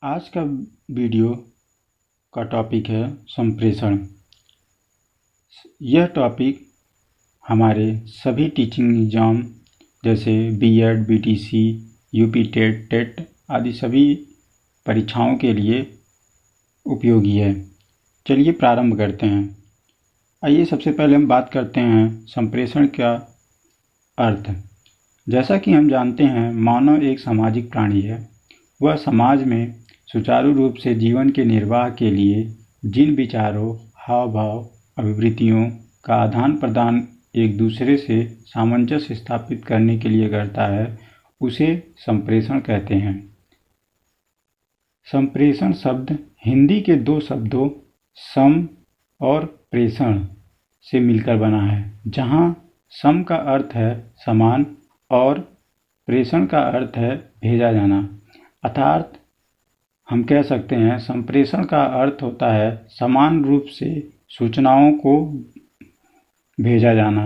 आज का वीडियो का टॉपिक है संप्रेषण। यह टॉपिक हमारे सभी टीचिंग एग्ज़ाम जैसे B Ed, BTC, UP TET, TET आदि सभी परीक्षाओं के लिए उपयोगी है। चलिए प्रारंभ करते हैं। आइए सबसे पहले हम बात करते हैं संप्रेषण का अर्थ। जैसा कि हम जानते हैं, मानव एक सामाजिक प्राणी है। वह समाज में सुचारू रूप से जीवन के निर्वाह के लिए जिन विचारों, हाव भाव, अभिवृत्तियों का आदान प्रदान एक दूसरे से सामंजस्य स्थापित करने के लिए करता है, उसे संप्रेषण कहते हैं। संप्रेषण शब्द हिंदी के दो शब्दों सम और प्रेषण से मिलकर बना है, जहाँ सम का अर्थ है समान और प्रेषण का अर्थ है भेजा जाना। अर्थात हम कह सकते हैं संप्रेषण का अर्थ होता है समान रूप से सूचनाओं को भेजा जाना।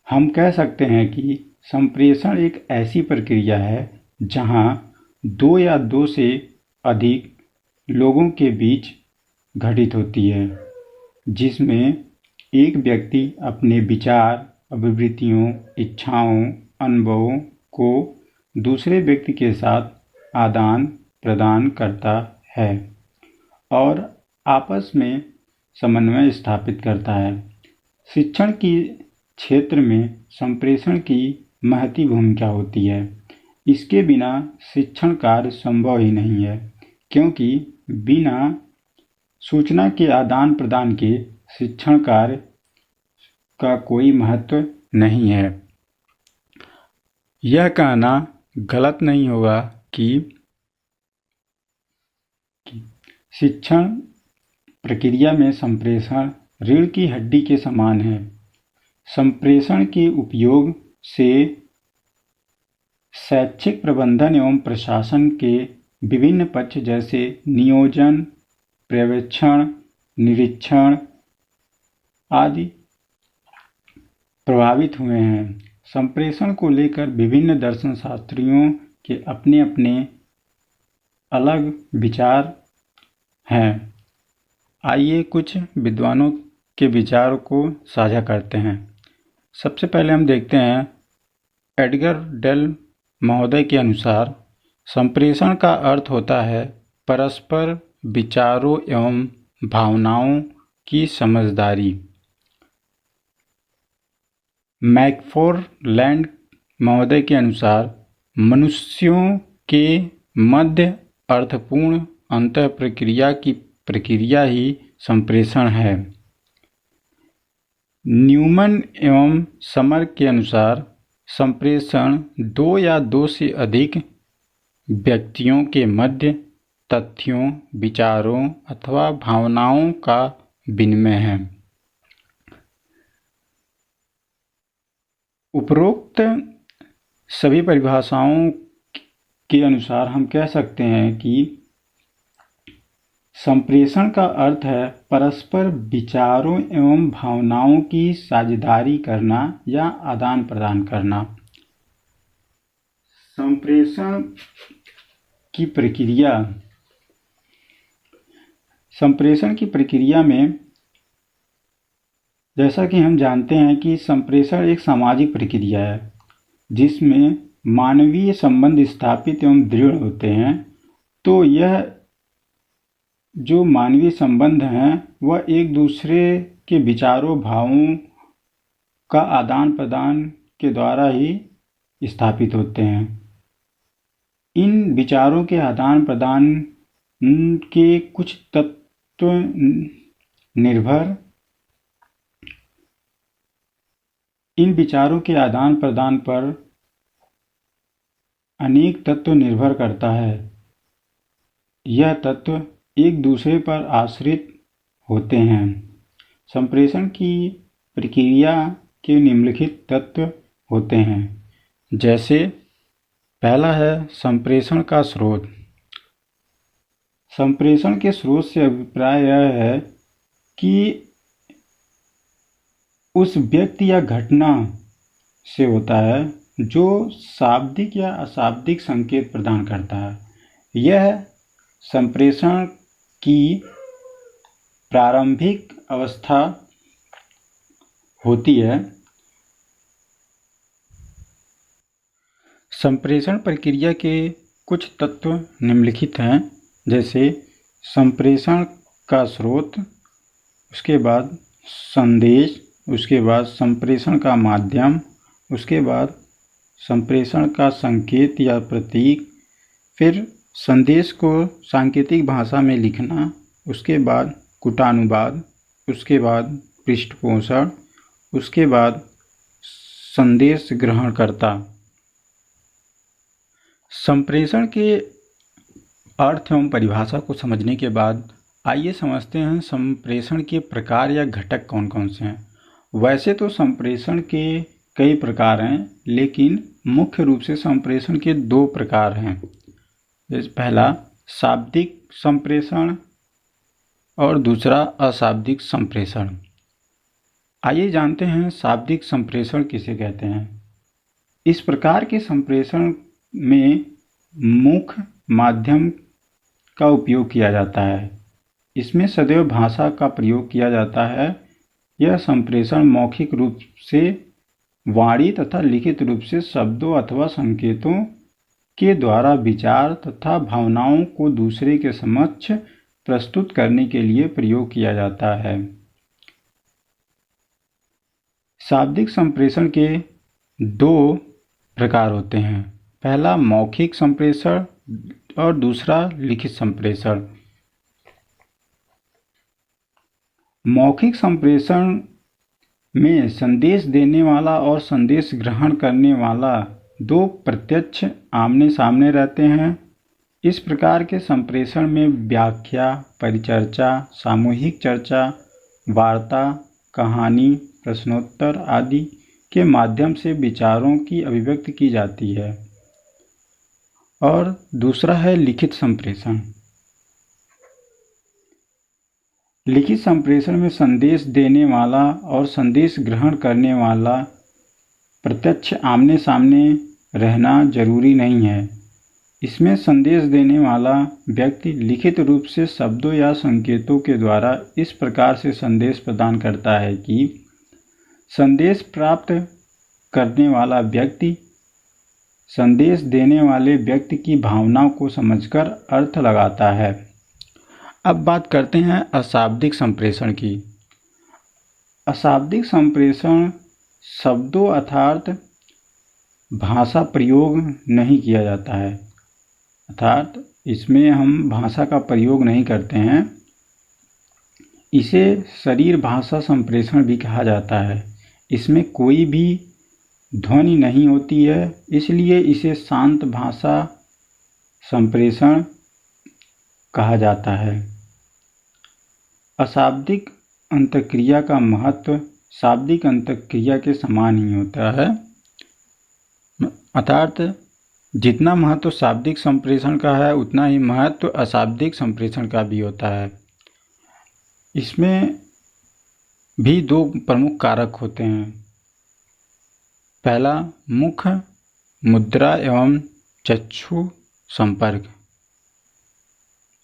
हम कह सकते हैं कि संप्रेषण एक ऐसी प्रक्रिया है जहां दो या दो से अधिक लोगों के बीच घटित होती है, जिसमें एक व्यक्ति अपने विचार, अभिवृत्तियों, इच्छाओं, अनुभवों को दूसरे व्यक्ति के साथ आदान प्रदान करता है और आपस में समन्वय स्थापित करता है। शिक्षण के क्षेत्र में संप्रेषण की महती भूमिका होती है। इसके बिना शिक्षण कार्य संभव ही नहीं है, क्योंकि बिना सूचना के आदान प्रदान के शिक्षण कार्य का कोई महत्व नहीं है। यह कहना गलत नहीं होगा कि शिक्षण प्रक्रिया में संप्रेषण रीढ़ की हड्डी के समान है। संप्रेषण के उपयोग से शैक्षिक प्रबंधन एवं प्रशासन के विभिन्न पक्ष जैसे नियोजन, पर्यवेक्षण, निरीक्षण आदि प्रभावित हुए हैं। संप्रेषण को लेकर विभिन्न दर्शन शास्त्रियों के अपने अपने अलग विचार हैं। आइए कुछ विद्वानों के विचार को साझा करते हैं। सबसे पहले हम देखते हैं एडगर डेल महोदय के अनुसार संप्रेषण का अर्थ होता है परस्पर विचारों एवं भावनाओं की समझदारी। मैकफॉरलैंड महोदय के अनुसार मनुष्यों के मध्य अर्थपूर्ण अंतः प्रक्रिया की प्रक्रिया ही संप्रेषण है। न्यूमन एवं समर के अनुसार संप्रेषण दो या दो से अधिक व्यक्तियों के मध्य तथ्यों, विचारों अथवा भावनाओं का विनिमय है। उपरोक्त सभी परिभाषाओं के अनुसार हम कह सकते हैं कि संप्रेषण का अर्थ है परस्पर विचारों एवं भावनाओं की साझेदारी करना या आदान प्रदान करना। संप्रेषण की प्रक्रिया में जैसा कि हम जानते हैं कि संप्रेषण एक सामाजिक प्रक्रिया है, जिसमें मानवीय संबंध स्थापित एवं दृढ़ होते हैं। तो यह जो मानवीय संबंध हैं वह एक दूसरे के विचारों, भावों का आदान प्रदान के द्वारा ही स्थापित होते हैं। इन विचारों के आदान प्रदान के कुछ तत्व निर्भर इन विचारों के आदान प्रदान पर अनेक तत्व निर्भर करता है। यह तत्व एक दूसरे पर आश्रित होते हैं। संप्रेषण की प्रक्रिया के निम्नलिखित तत्व होते हैं, जैसे पहला है संप्रेषण का स्रोत। संप्रेषण के स्रोत से अभिप्राय यह है कि उस व्यक्ति या घटना से होता है जो शाब्दिक या अशाब्दिक संकेत प्रदान करता है। यह संप्रेषण की प्रारंभिक अवस्था होती है। संप्रेषण प्रक्रिया के कुछ तत्व निम्नलिखित हैं, जैसे संप्रेषण का स्रोत, उसके बाद संदेश, उसके बाद संप्रेषण का माध्यम, उसके बाद संप्रेषण का संकेत या प्रतीक, फिर संदेश को सांकेतिक भाषा में लिखना, उसके बाद कूटानुवाद, उसके बाद पृष्ठपोषण, उसके बाद संदेश ग्रहणकर्ता। संप्रेषण के अर्थ एवं परिभाषा को समझने के बाद आइए समझते हैं संप्रेषण के प्रकार या घटक कौन कौन से हैं। वैसे तो संप्रेषण के कई प्रकार हैं, लेकिन मुख्य रूप से संप्रेषण के दो प्रकार हैं। पहला शाब्दिक संप्रेषण और दूसरा अशाब्दिक संप्रेषण। आइए जानते हैं शाब्दिक संप्रेषण किसे कहते हैं। इस प्रकार के संप्रेषण में मुख्य माध्यम का उपयोग किया जाता है। इसमें सदैव भाषा का प्रयोग किया जाता है। यह संप्रेषण मौखिक रूप से वाणी तथा लिखित रूप से शब्दों अथवा संकेतों के द्वारा विचार तथा भावनाओं को दूसरे के समक्ष प्रस्तुत करने के लिए प्रयोग किया जाता है। शाब्दिक संप्रेषण के दो प्रकार होते हैं। पहला मौखिक संप्रेषण और दूसरा लिखित संप्रेषण। मौखिक संप्रेषण में संदेश देने वाला और संदेश ग्रहण करने वाला दो प्रत्यक्ष आमने सामने रहते हैं। इस प्रकार के संप्रेषण में व्याख्या, परिचर्चा, सामूहिक चर्चा, वार्ता, कहानी, प्रश्नोत्तर आदि के माध्यम से विचारों की अभिव्यक्ति की जाती है। और दूसरा है लिखित संप्रेषण। लिखित संप्रेषण में संदेश देने वाला और संदेश ग्रहण करने वाला प्रत्यक्ष आमने सामने रहना जरूरी नहीं है। इसमें संदेश देने वाला व्यक्ति लिखित रूप से शब्दों या संकेतों के द्वारा इस प्रकार से संदेश प्रदान करता है कि संदेश प्राप्त करने वाला व्यक्ति संदेश देने वाले व्यक्ति की भावनाओं को समझकर अर्थ लगाता है। अब बात करते हैं अशाब्दिक संप्रेषण की। अशाब्दिक संप्रेषण शब्दों अर्थात भाषा प्रयोग नहीं किया जाता है, अर्थात इसमें हम भाषा का प्रयोग नहीं करते हैं। इसे शरीर भाषा संप्रेषण भी कहा जाता है। इसमें कोई भी ध्वनि नहीं होती है, इसलिए इसे शांत भाषा संप्रेषण कहा जाता है। अशाब्दिक अंतःक्रिया का महत्व शाब्दिक अंतःक्रिया के समान ही होता है, अर्थात जितना महत्व शाब्दिक संप्रेषण का है उतना ही महत्व अशाब्दिक संप्रेषण का भी होता है। इसमें भी दो प्रमुख कारक होते हैं। पहला मुख मुद्रा एवं चक्षु संपर्क।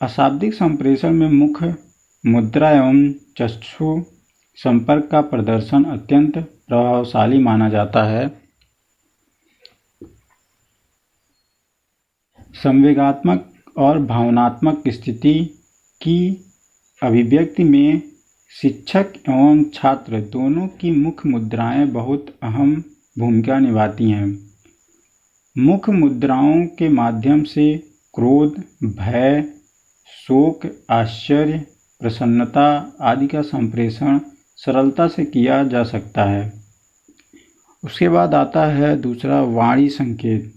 अशाब्दिक संप्रेषण में मुख मुद्रा एवं चक्षु संपर्क का प्रदर्शन अत्यंत प्रभावशाली माना जाता है। संवेगात्मक और भावनात्मक स्थिति की अभिव्यक्ति में शिक्षक एवं छात्र दोनों की मुख मुद्राएं बहुत अहम भूमिका निभाती हैं। मुख मुद्राओं के माध्यम से क्रोध, भय, शोक, आश्चर्य, प्रसन्नता आदि का संप्रेषण सरलता से किया जा सकता है। उसके बाद आता है दूसरा वाणी संकेत।